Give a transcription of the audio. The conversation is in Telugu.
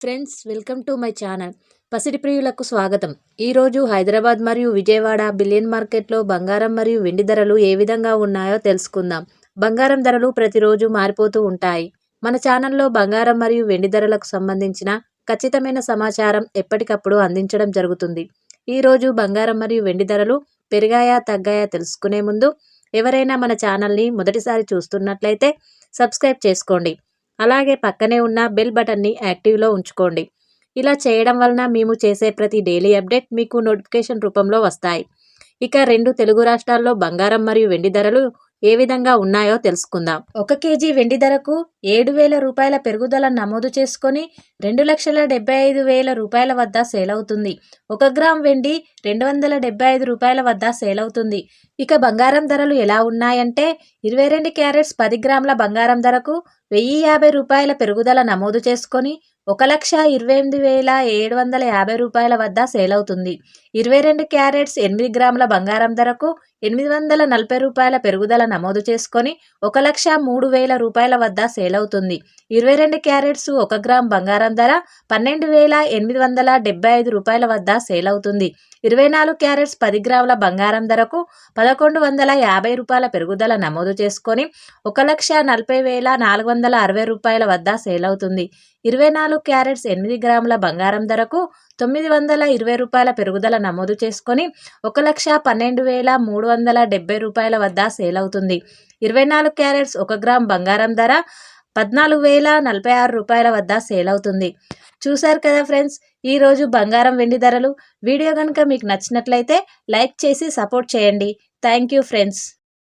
Friends, welcome to my channel. పసిడి ప్రియులకు స్వాగతం. ఈరోజు హైదరాబాద్ మరియు విజయవాడ బిలియన్ మార్కెట్లో బంగారం మరియు వెండి ధరలు ఏ విధంగా ఉన్నాయో తెలుసుకుందాం. బంగారం ధరలు ప్రతిరోజు మారిపోతూ ఉంటాయి. మన ఛానల్లో బంగారం మరియు వెండి ధరలకు సంబంధించిన ఖచ్చితమైన సమాచారం ఎప్పటికప్పుడు అందించడం జరుగుతుంది. ఈరోజు బంగారం మరియు వెండి ధరలు పెరిగాయా తగ్గాయా తెలుసుకునే ముందు ఎవరైనా మన ఛానల్ని మొదటిసారి చూస్తున్నట్లయితే సబ్స్క్రైబ్ చేసుకోండి. అలాగే పక్కనే ఉన్న బెల్ బటన్ని యాక్టివ్లో ఉంచుకోండి. ఇలా చేయడం వలన మేము చేసే ప్రతి డైలీ అప్డేట్ మీకు నోటిఫికేషన్ రూపంలో వస్తాయి. ఇక రెండు తెలుగు రాష్ట్రాల్లో బంగారం మరియు వెండి ధరలు ఏ విధంగా ఉన్నాయో తెలుసుకుందాం. 1 కేజీ వెండి ధరకు 7,000 రూపాయల పెరుగుదల నమోదు చేసుకొని 2,75,000 రూపాయల వద్ద సేల్ అవుతుంది. 1 గ్రామ్ వెండి 275 రూపాయల వద్ద సేల్ అవుతుంది. ఇక బంగారం ధరలు ఎలా ఉన్నాయంటే 22 క్యారెట్స్ 10 గ్రాముల బంగారం ధరకు 1,050 రూపాయల పెరుగుదల నమోదు చేసుకొని 1,28,750 రూపాయల వద్ద సేల్ అవుతుంది. 22 క్యారెట్స్ 8 గ్రాముల బంగారం ధరకు 840 రూపాయల పెరుగుదల నమోదు చేసుకొని 1,03,000 రూపాయల వద్ద సేల్ అవుతుంది. 22 క్యారెట్స్ 1 గ్రామ్ బంగారం ధర 12,875 రూపాయల వద్ద సేల్ అవుతుంది. 24 క్యారెట్స్ 10 గ్రాముల బంగారం ధరకు 1,150 రూపాయల పెరుగుదల నమోదు చేసుకొని 1,40,460 రూపాయల వద్ద సేల్ అవుతుంది. 24 క్యారెట్స్ 8 గ్రాముల బంగారం ధరకు 920 రూపాయల పెరుగుదల నమోదు చేసుకొని 1,12,370 రూపాయల వద్ద సేల్ అవుతుంది. 24 క్యారెట్స్ 1 గ్రామ్ బంగారం ధర 14,046 రూపాయల వద్ద సేల్ అవుతుంది. చూశారు కదా ఫ్రెండ్స్, ఈరోజు బంగారం వెండి ధరలు. వీడియో కనుక మీకు నచ్చినట్లయితే లైక్ చేసి సపోర్ట్ చేయండి. Thank you friends.